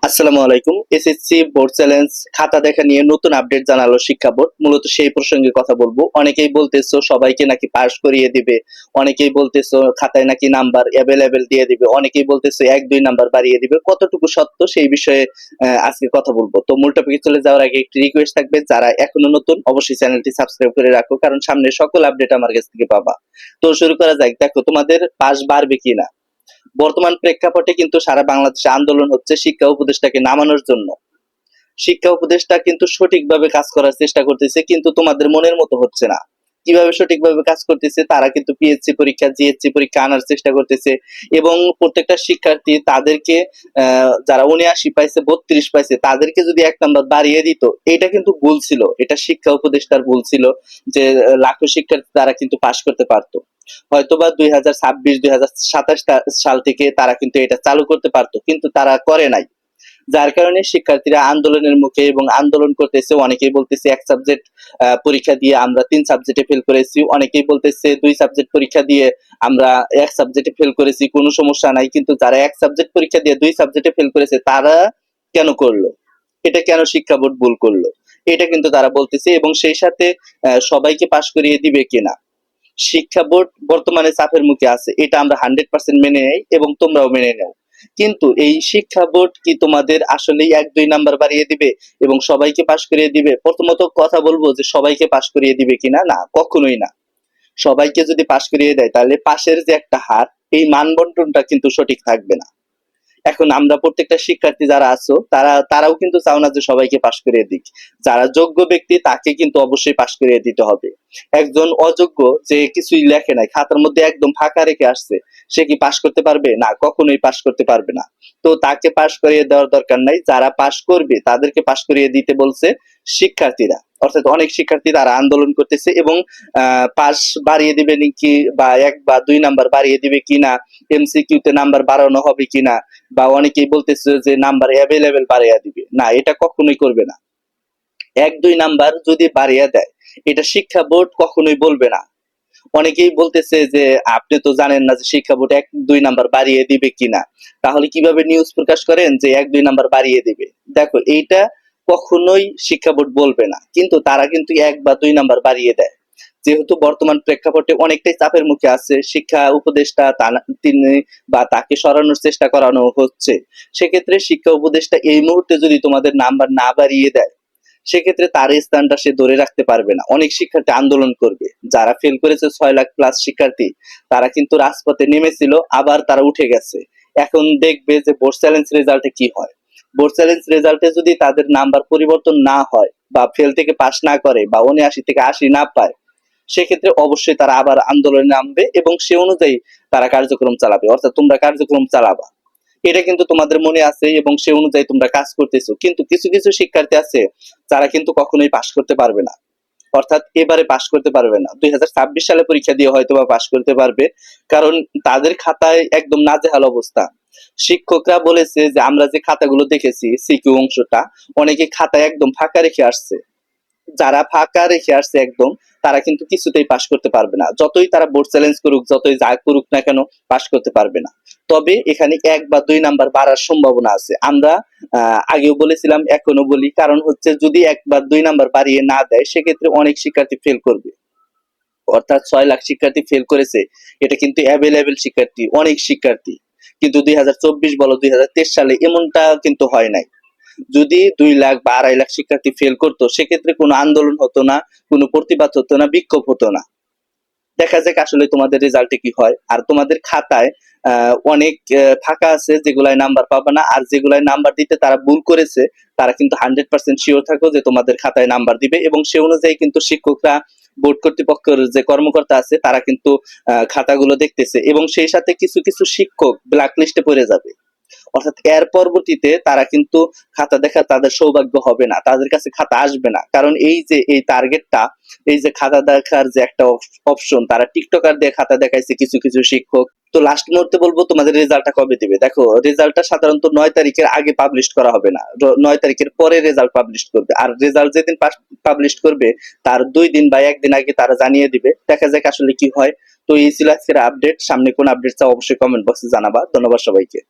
আসসালামু আলাইকুম। SSC board challenge খাতা দেখা নিয়ে নতুন আপডেট জানালো শিক্ষা বোর্ড। মূলত সেই প্রসঙ্গে কথা বলবো। অনেকেই বলতেছো সবাইকে নাকি পাস করিয়ে দিবে, অনেকেই বলতেছো খাতায় নাকি নাম্বার অ্যাভেলেবেল দিয়ে দিবে, অনেকেই বলতেছো 1-2 নাম্বার বাড়িয়ে দিবে। কতটুকু সত্য সেই বিষয়ে আজকে কথা বলবো। তো মূল টপিকে চলে যাওয়ার আগে একটি রিকোয়েস্ট থাকবে, যারা এখনো নতুন অবশ্যই চ্যানেলটি সাবস্ক্রাইব করে রাখো, কারণ সামনে সকল আপডেট আমার কাছ থেকে পাবা। তো শুরু করা যাক। দেখো তোমাদের পাস বাড়বে কিনা। বর্তমান প্রেক্ষাপটে কিন্তু সারা বাংলাদেশে আন্দোলন হচ্ছে শিক্ষা উপদেষ্টাকে নামানোর জন্য। শিক্ষা উপদেষ্টা কিন্তু সঠিকভাবে কাজ করার চেষ্টা করতেছে, কিন্তু তোমাদের মনের মতো হচ্ছে না। কিভাবে সঠিকভাবে কাজ করতেছে, তারা কিন্তু পিএসসি পরীক্ষা জিএসসি পরীক্ষা আনার চেষ্টা করতেছে এবং প্রত্যেকটা শিক্ষার্থী তাদেরকে যারা 79 পাইছে 32 পাইছে তাদেরকে যদি 1 নাম্বার বাড়িয়ে দিত, এটা কিন্তু ভুল ছিল, এটা শিক্ষা উপদেষ্টার ভুল ছিল যে লাখো শিক্ষার্থী তারা কিন্তু পাশ করতে পারতো। হয়তোবা 2026-2027 সাল থেকে তারা কিন্তু এটা চালু করতে পারতো, কিন্তু তারা করে নাই। যার কারণে শিক্ষার্থীরা আন্দোলনের মুখে এবং আন্দোলন করতেছে। অনেকেই বলতেছে এক সাবজেক্ট পরীক্ষা দিয়ে আমরা 3 সাবজেক্টে ফেল করেছি, অনেকেই বলতেছে 2 সাবজেক্ট পরীক্ষা দিয়ে আমরা এক সাবজেক্টে ফেল করেছি, কোনো সমস্যা নাই। কিন্তু যারা এক সাবজেক্ট পরীক্ষা দিয়ে 2 সাবজেক্টে ফেল করেছে তারা কেন করলো, এটা কেন শিক্ষা বোর্ড ভুল করলো, এটা কিন্তু তারা বলতেছে। এবং সেই সাথে সবাইকে পাশ করিয়ে দিবে কিনা, শিক্ষা বোর্ড বর্তমানে চাপের মুখে আছে, এটা আমরা 100% মেনে নেই এবং তোমরাও মেনে নাও। কিন্তু এই শিক্ষা বোর্ড কি তোমাদের আসলেই 1-2 নাম্বার বাড়িয়ে দিবে এবং সবাইকে পাশ করিয়ে দিবে? প্রথমত কথা বলবো যে সবাইকে পাশ করিয়ে দিবে কিনা, না, কখনোই না। সবাইকে যদি পাশ করিয়ে দেয় তাহলে পাশের যে একটা হার, এই মানবন্টনটা কিন্তু সঠিক থাকবে না। এখন আমরা প্রত্যেকটা শিক্ষার্থী যারা আছো তারাও কিন্তু চাও না যে সবাইকে পাশ করিয়ে দিক। যারা যোগ্য ব্যক্তি তাকে কিন্তু অবশ্যই পাশ করিয়ে দিতে হবে। একজন অযোগ্য যে কিছুই লেখে নাই, খাতার মধ্যে একদম ফাঁকা রেখে আসছে, সে কি পাশ করতে পারবে? না, কখনোই পাশ করতে পারবে না। তো তাকে পাশ করিয়ে দেওয়ার দরকার নাই। যারা পাশ করবে তাদেরকে পাশ করিয়ে দিতে বলছে শিক্ষার্থীরা। অর্থাৎ অনেক শিক্ষার্থী তারা আন্দোলন করতেছে এবং পাশ বাড়িয়ে দিবে নাকি, বা 1 বা 2 নাম্বার বাড়িয়ে দিবে কিনা, এমসিকিউতে নাম্বার বাড়ানো হবে কিনা, বা অনেকেই বলতেছে যে নাম্বার অ্যাভেলেবেল বাড়িয়ে দিবে। না, এটা কখনোই করবে না। 1-2 নাম্বার যদি বাড়িয়ে দেয়, এটা শিক্ষা বোর্ড কখনোই বলবে না। অনেকেই বলতেছে যে আপনি তো জানেন না যে শিক্ষা বোর্ড 1-2 নাম্বার বাড়িয়ে দিবে কিনা, তাহলে কিভাবে নিউজ প্রকাশ করেন যে 1-2 নাম্বার বাড়িয়ে দিবে? দেখো, এইটা কখনোই শিক্ষা বোর্ড বলবে না, কিন্তু তারা কিন্তু 1 বা 2 নাম্বার বাড়িয়ে দেয়। যেহেতু বর্তমান প্রেক্ষাপটে অনেকটাই চাপের মুখে আছে শিক্ষা উপদেষ্টা, তিনি বা তাকে সরানোর চেষ্টা করানো হচ্ছে। সেক্ষেত্রে শিক্ষা উপদেষ্টা এই মুহূর্তে যদি তোমাদের নাম্বার না বাড়িয়ে দেয়, সেক্ষেত্রে তার স্থানটা সে ধরে রাখতে পারবে না। অনেক শিক্ষার্থী আন্দোলন করবে। যারা ফেল করেছে 6 লাখ প্লাস শিক্ষার্থী, তারা কিন্তু রাজপথে নেমেছিল, আবার তারা উঠে গেছে। এখন দেখবে যে বোর্ড চ্যালেঞ্জ রেজাল্টে কি হয়। বোর্ড চ্যালেঞ্জ রেজাল্টে যদি তাদের নাম্বার পরিবর্তন না হয়, বা ফেল থেকে পাস না করে, বা 79 থেকে 80 না পায়, সেক্ষেত্রে অবশ্যই তারা আবার আন্দোলনে নামবে এবং সে অনুযায়ী তারা কার্যক্রম চালাবে। অর্থাৎ তোমরা কার্যক্রম চালাবা, এটা কিন্তু তোমাদের মনে আছে এবং সে অনুযায়ী তোমরা কাজ করতেছো। কিন্তু কিছু কিছু শিক্ষার্থী আছে যারা কিন্তু কখনোই পাশ করতে পারবে না, অর্থাৎ এবারে পাশ করতে পারবে না। 2026 সালে পরীক্ষা দিয়ে হয়তো বা পাশ করতে পারবে, কারণ তাদের খাতায় একদম নাজেহাল অবস্থা। শিক্ষকরা বলেছে যে আমরা যে খাতাগুলো দেখেছি সিকিউ অংশটা, অনেকে খাতায় একদম ফাঁকা রেখে আসছে। যারা ফাঁকা রেখে আসছে একদম, তারা কিন্তু কিছুতেই পাশ করতে পারবে না। যতই তারা বোর্ড চ্যালেঞ্জ করুক, যতই যা করুক না কেন, পাশ করতে পারবে না। তবে এখানে 1 বা 2 নাম্বার বাড়ার সম্ভাবনা আছে। আমরা আগেও বলেছিলাম, এখনো বলি, কারণ হচ্ছে যদি 1 বা 2 নাম্বার বাড়িয়ে না দেয়, সেক্ষেত্রে অনেক শিক্ষার্থী ফেল করবে। অর্থাৎ 6 লাখ শিক্ষার্থী ফেল করেছে, এটা কিন্তু অ্যাভেলেবেল শিক্ষার্থী, অনেক শিক্ষার্থী। কিন্তু 2024 বলো 2023 সালে এমনটা কিন্তু হয় নাই। যদি 2 লাখ বা 2.5 লাখ শিক্ষার্থী ফেল করতো, সেক্ষেত্রে কোনো আন্দোলন হতো না, কোনো প্রতিবাদ হতো না, বিক্ষোভ হতো না। দেখা যাক আসলে তোমাদের রেজাল্টে কি হয়। আর তোমাদের খাতায় অনেক ফাঁকা আছে যেগুলাই নাম্বার পাবে না, আর যেগুলাই নাম্বার দিতে তারা ভুল করেছে, তারা কিন্তু 100% শিওর থাকো যে তোমাদের খাতায় নাম্বার দিবে এবং সে অনুযায়ী কিন্তু শিক্ষকরা, বোর্ড কর্তৃপক্ষের যে কর্মকর্তা আছে, তারা কিন্তু খাতাগুলো দেখতেছে এবং সেই সাথে কিছু কিছু শিক্ষক ব্ল্যাক লিস্টে পড়ে যাবে। অর্থাৎ এর পরবর্তীতে তারা কিন্তু খাতা দেখা তাদের সৌভাগ্য হবে না, তাদের কাছে খাতা আসবে না। কারণ এই যে এই টার্গেটটা, এই যে খাতা দেখার যে একটা অপশন, তারা টিকটকার দিয়ে খাতা দেখাইছে কিছু কিছু শিক্ষক। তো লাস্ট মুহূর্তে বলবো, তোমাদের রেজাল্টটা কবে দিবে? দেখো, রেজাল্টটা সাধারণত 9 তারিখের আগে পাবলিশ করা হবে না, 9 তারিখের পরে রেজাল্ট পাবলিশ করবে। আর রেজাল্ট যেদিন পাবলিশ করবে, তার 2 দিন বা 1 দিন আগে তারা জানিয়ে দিবে। দেখা যাক আসলে কি হয়। তো এই ছিল আজকের আপডেট। সামনে কোন আপডেট চাও অবশ্যই কমেন্ট বক্সে জানাবা। ধন্যবাদ সবাইকে।